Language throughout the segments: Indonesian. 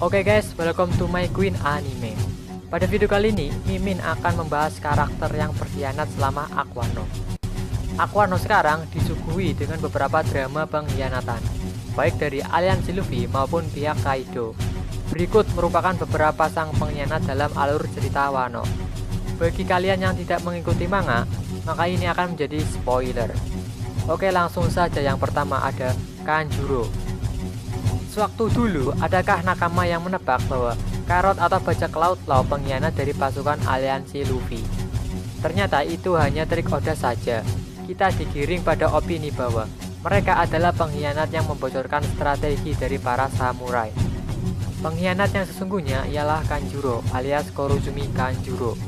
Oke guys, welcome to my Queen Anime. Pada video kali ini, Mimin akan membahas karakter yang berkhianat selama Aquano. Aquano sekarang disuguhi dengan beberapa drama pengkhianatan, baik dari aliansi Luffy maupun pihak Kaido. Berikut merupakan beberapa sang pengkhianat dalam alur cerita Wano. Bagi kalian yang tidak mengikuti manga, maka ini akan menjadi spoiler. Oke, langsung saja. Yang pertama ada Kanjuro. Sewaktu dulu, adakah nakama yang menebak bahwa Carrot atau bajak laut pengkhianat dari pasukan aliansi Luffy? Ternyata itu hanya trik Oda saja. Kita digiring pada opini bahwa mereka adalah pengkhianat yang membocorkan strategi dari para samurai. Pengkhianat yang sesungguhnya ialah Kanjuro alias Kurozumi Kanjuro.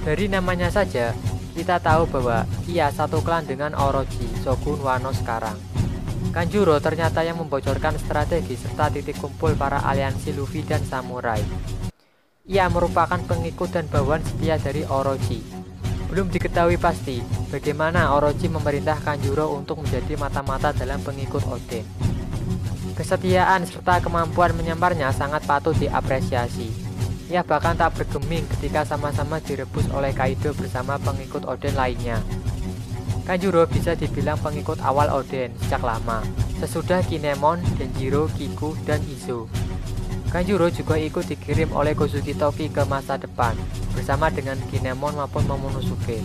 Dari namanya saja, kita tahu bahwa ia satu klan dengan Orochi, Shogun Wano sekarang. Kanjuro ternyata yang membocorkan strategi serta titik kumpul para aliansi Luffy dan samurai. Ia merupakan pengikut dan bawahan setia dari Orochi. Belum diketahui pasti bagaimana Orochi memerintah Kanjuro untuk menjadi mata-mata dalam pengikut Oden. Kesetiaan serta kemampuan menyamparnya sangat patut diapresiasi. Ia bahkan tak bergeming ketika sama-sama direbus oleh Kaido bersama pengikut Oden lainnya. Kanjuro bisa dibilang pengikut awal Oden sejak lama, sesudah Kinemon, Denjiro, Kiku, dan Izo. Kanjuro juga ikut dikirim oleh Kozuki Toki ke masa depan, bersama dengan Kinemon maupun Momonosuke.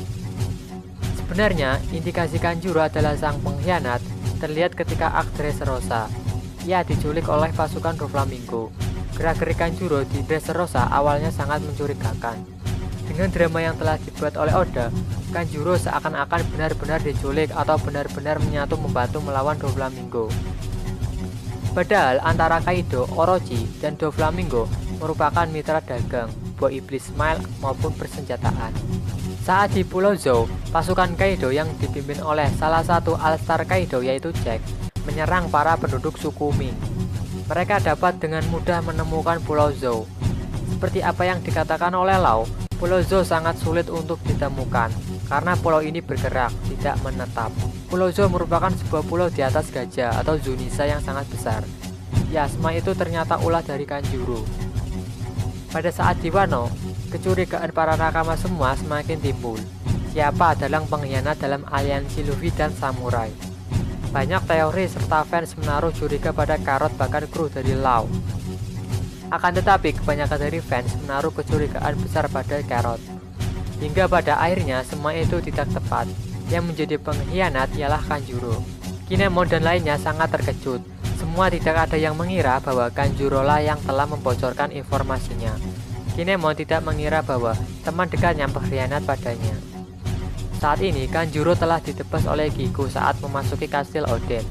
Sebenarnya, indikasi Kanjuro adalah sang pengkhianat terlihat ketika arc Dressrosa. Ia diculik oleh pasukan Doflamingo. Gerak-gerik Kanjuro di Dressrosa awalnya sangat mencurigakan. Dengan drama yang telah dibuat oleh Oda, Kanjuro seakan-akan benar-benar diculik atau benar-benar menyatu membantu melawan Doflamingo. Padahal antara Kaido, Orochi, dan Doflamingo merupakan mitra dagang, buah iblis Smile maupun persenjataan. Saat di Pulau Zou, pasukan Kaido yang dipimpin oleh salah satu All-Star Kaido yaitu Jack, menyerang para penduduk suku Ming. Mereka dapat dengan mudah menemukan Pulau Zou. Seperti apa yang dikatakan oleh Lau, Pulau Zou sangat sulit untuk ditemukan karena pulau ini bergerak, tidak menetap. Pulau Zou merupakan sebuah pulau di atas gajah atau Zunisa yang sangat besar. Ya, semua itu ternyata ulah dari Kanjuro. Pada saat di Wano, kecurigaan para nakama semua semakin timbul. Siapa adalah pengkhianat dalam aliansi Luffy dan samurai? Banyak teori serta fans menaruh curiga pada Carrot bahkan kru dari Lau. Akan tetapi kebanyakan dari fans menaruh kecurigaan besar pada Carrot. Hingga pada akhirnya semua itu tidak tepat. Yang menjadi pengkhianat ialah Kanjuro. Kinemon dan lainnya sangat terkejut. Semua tidak ada yang mengira bahwa Kanjuro lah yang telah membocorkan informasinya. Kinemon tidak mengira bahwa teman dekatnya berkhianat padanya. Saat ini Kanjuro telah ditebas oleh Kiku saat memasuki kastil Oden.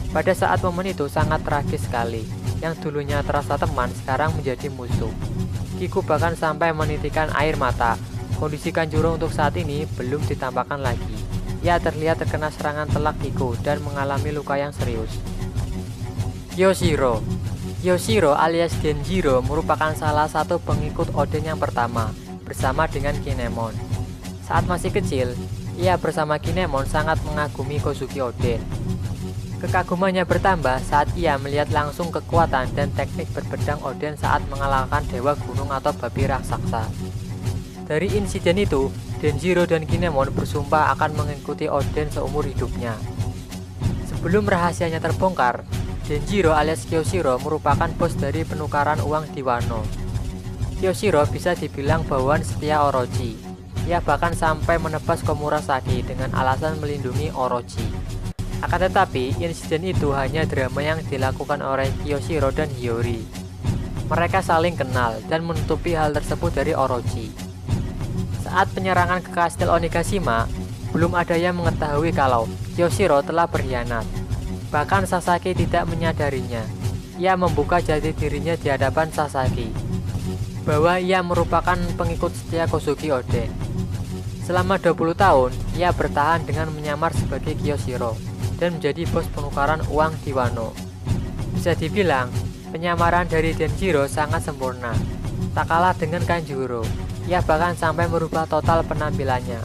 Pada saat momen itu sangat tragis sekali. Yang dulunya terasa teman sekarang menjadi musuh. Kiku bahkan sampai menitikan air mata. Kondisi Kanjuro untuk saat ini belum ditambahkan lagi. Ia terlihat terkena serangan telak Kiku dan mengalami luka yang serius. Yoshiro. Yoshiro alias Denjiro merupakan salah satu pengikut Oden yang pertama, bersama dengan Kinemon. Saat masih kecil, ia bersama Kinemon sangat mengagumi Kozuki Oden. Kekagumannya bertambah saat ia melihat langsung kekuatan dan teknik berpedang Oden saat mengalahkan Dewa Gunung atau babi raksasa. Dari insiden itu, Denjiro dan Kinemon bersumpah akan mengikuti Oden seumur hidupnya. Sebelum rahasianya terbongkar, Denjiro alias Kyoshiro merupakan bos dari penukaran uang di Wano. Kyoshiro bisa dibilang bawahan setia Orochi. Ia bahkan sampai menebas Komurasaki dengan alasan melindungi Orochi. Akan tetapi, insiden itu hanya drama yang dilakukan oleh Kyoshiro dan Hiyori. Mereka saling kenal dan menutupi hal tersebut dari Orochi. Saat penyerangan ke kastil Onigashima, belum ada yang mengetahui kalau Kyoshiro telah berkhianat. Bahkan Sasaki tidak menyadarinya. Ia membuka jati dirinya di hadapan Sasaki, bahwa ia merupakan pengikut setia Kozuki Oden. Selama 20 tahun, ia bertahan dengan menyamar sebagai Kyoshiro dan menjadi bos penukaran uang di Wano. Bisa dibilang, penyamaran dari Denjiro sangat sempurna, tak kalah dengan Kanjuro. Ia bahkan sampai merubah total penampilannya.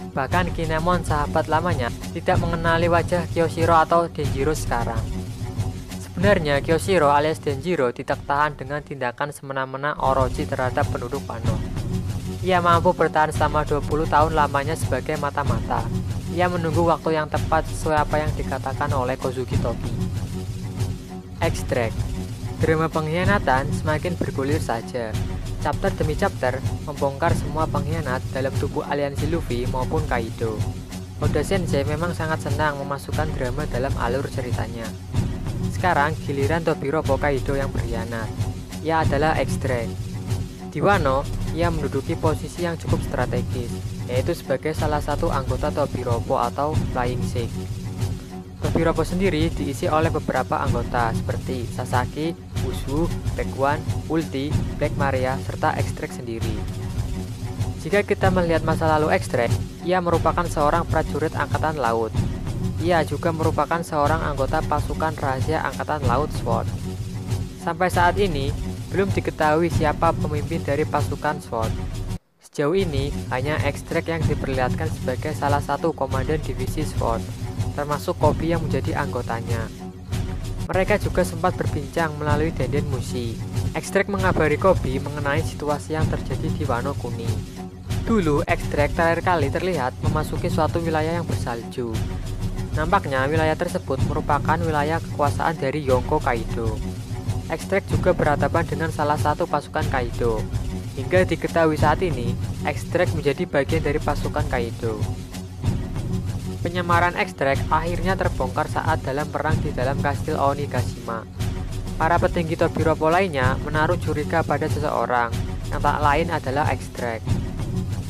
Bahkan Kinemon, sahabat lamanya, tidak mengenali wajah Kyoshiro atau Denjiro sekarang. Sebenarnya Kyoshiro alias Denjiro tidak tahan dengan tindakan semena-mena Orochi terhadap penduduk Wano. Ia mampu bertahan selama 20 tahun lamanya sebagai mata-mata. Ia menunggu waktu yang tepat sesuai apa yang dikatakan oleh Kozuki Toki. Ekstrak. Drama pengkhianatan semakin bergulir saja. Chapter demi chapter membongkar semua pengkhianat dalam tubuh aliansi Luffy maupun Kaido. Oda Sensei memang sangat senang memasukkan drama dalam alur ceritanya. Sekarang giliran Tobiropo Kaido yang berkhianat. Ia adalah Ekstrak. Di Wano, ia menduduki posisi yang cukup strategis, yaitu sebagai salah satu anggota Tobiropo atau Flying Six. Tobiropo sendiri diisi oleh beberapa anggota seperti Sasaki, Usu, Black One, Ulti, Black Maria, serta Ekstrak sendiri. Jika kita melihat masa lalu Ekstrak, ia merupakan seorang prajurit angkatan laut. Ia juga merupakan seorang anggota pasukan rahasia angkatan laut SWORD. Sampai saat ini, belum diketahui siapa pemimpin dari pasukan SWORD. Sejauh ini, hanya Ekstrak yang diperlihatkan sebagai salah satu komandan divisi SWORD, termasuk Koby yang menjadi anggotanya. Mereka juga sempat berbincang melalui Denden Mushi. Ekstrak mengabari Koby mengenai situasi yang terjadi di Wano Kuni. Dulu, Ekstrak terakhir kali terlihat memasuki suatu wilayah yang bersalju. Nampaknya wilayah tersebut merupakan wilayah kekuasaan dari Yonko Kaido. Ekstrak juga berhadapan dengan salah satu pasukan Kaido. Hingga diketahui saat ini, Ekstrak menjadi bagian dari pasukan Kaido. Penyamaran Ekstrak akhirnya terbongkar saat dalam perang di dalam kastil Onigashima. Para petinggi Tobiropo lainnya menaruh curiga pada seseorang yang tak lain adalah Ekstrak.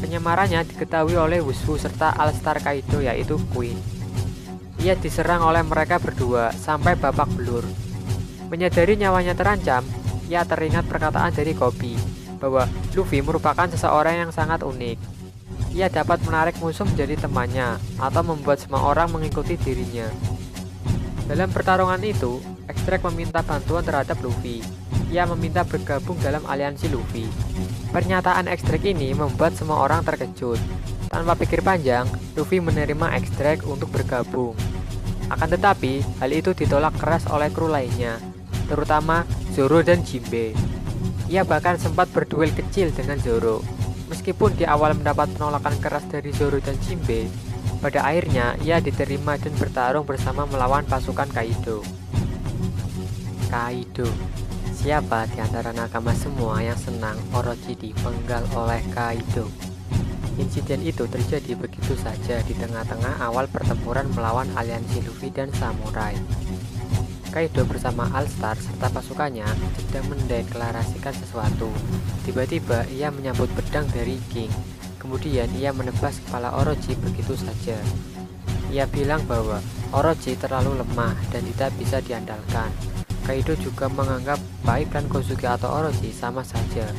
Penyamarannya diketahui oleh Wushu serta All-Star Kaido yaitu Queen. Ia diserang oleh mereka berdua sampai babak belur. Menyadari nyawanya terancam, ia teringat perkataan dari Koby bahwa Luffy merupakan seseorang yang sangat unik. Ia dapat menarik musuh menjadi temannya atau membuat semua orang mengikuti dirinya. Dalam pertarungan itu, Ekstrak meminta bantuan terhadap Luffy. Ia meminta bergabung dalam aliansi Luffy. Pernyataan Ekstrak ini membuat semua orang terkejut. Tanpa pikir panjang, Luffy menerima Ekstrak untuk bergabung. Akan tetapi, hal itu ditolak keras oleh kru lainnya, terutama Zoro dan Jinbe. Ia bahkan sempat berduel kecil dengan Zoro. Meskipun di awal mendapat penolakan keras dari Zoro dan Jinbe, pada akhirnya ia diterima dan bertarung bersama melawan pasukan Kaido. Kaido. Siapa di antara nakama semua yang senang Orochi dipenggal oleh Kaido? Insiden itu terjadi begitu saja di tengah-tengah awal pertempuran melawan aliansi Luffy dan Samurai. Kaido bersama All-Star serta pasukannya sedang mendeklarasikan sesuatu. Tiba-tiba ia menyambut pedang dari King. Kemudian ia menebas kepala Orochi begitu saja. Ia bilang bahwa Orochi terlalu lemah dan tidak bisa diandalkan. Kaido juga menganggap baik dan Kozuki atau Orochi sama saja.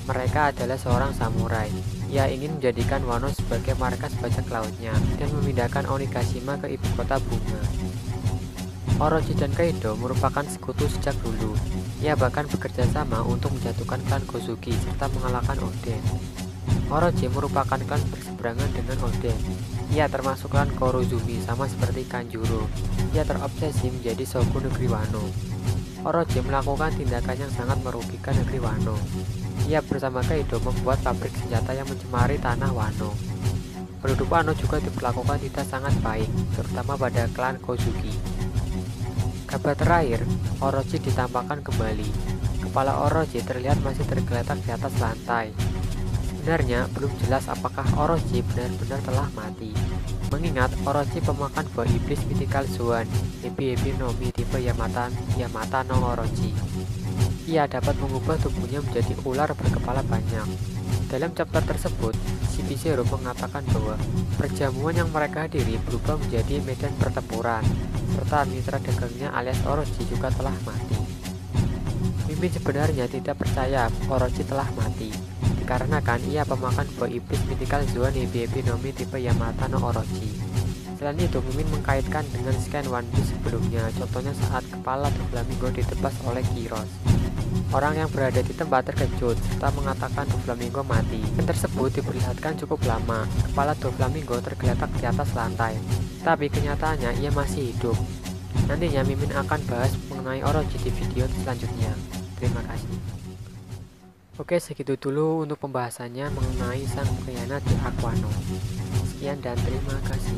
Mereka adalah seorang samurai. Ia ingin menjadikan Wano sebagai markas bajak lautnya dan memindahkan Onigashima ke ibu kota bunga. Orochi dan Kaido merupakan sekutu sejak dulu. Ia bahkan bekerja sama untuk menjatuhkan klan Kozuki serta mengalahkan Oden. Orochi merupakan klan berseberangan dengan Oden. Ia termasuk klan Korozumi sama seperti Kanjuro. Ia terobsesi menjadi shogun negeri Wano. Orochi melakukan tindakan yang sangat merugikan negeri Wano. Ia bersama Kaido membuat pabrik senjata yang mencemari tanah Wano. Penduduk Wano juga diperlakukan tidak sangat baik, terutama pada klan Kozuki. Kabar terakhir, Orochi ditampakkan kembali. Kepala Orochi terlihat masih tergeletak di atas lantai. Sebenarnya belum jelas apakah Orochi benar-benar telah mati. Mengingat Orochi pemakan buah iblis mythical Zoan, Ebi no Mi tipe Yamata no Orochi. Ia dapat mengubah tubuhnya menjadi ular berkepala banyak. Dalam chapter tersebut, CP0 mengatakan bahwa perjamuan yang mereka hadiri berubah menjadi medan pertempuran, serta mitra dagangnya alias Orochi juga telah mati. Mimin sebenarnya tidak percaya Orochi telah mati, dikarenakan ia pemakan buah iblis mythical Zoan Ebi no Mi tipe Yamata no Orochi. Selain itu, Mimin mengkaitkan dengan scan One Piece sebelumnya, contohnya saat kepala Doflamingo ditebas oleh Kiros. Orang yang berada di tempat terkejut serta mengatakan Doflamingo mati. Scene tersebut diperlihatkan cukup lama. Kepala Doflamingo tergeletak di atas lantai, tapi kenyataannya ia masih hidup. Nantinya Mimin akan bahas mengenai Orochi di video selanjutnya. Terima kasih. Oke, segitu dulu untuk pembahasannya mengenai sang pengkhianat di Aquano. Sekian dan terima kasih.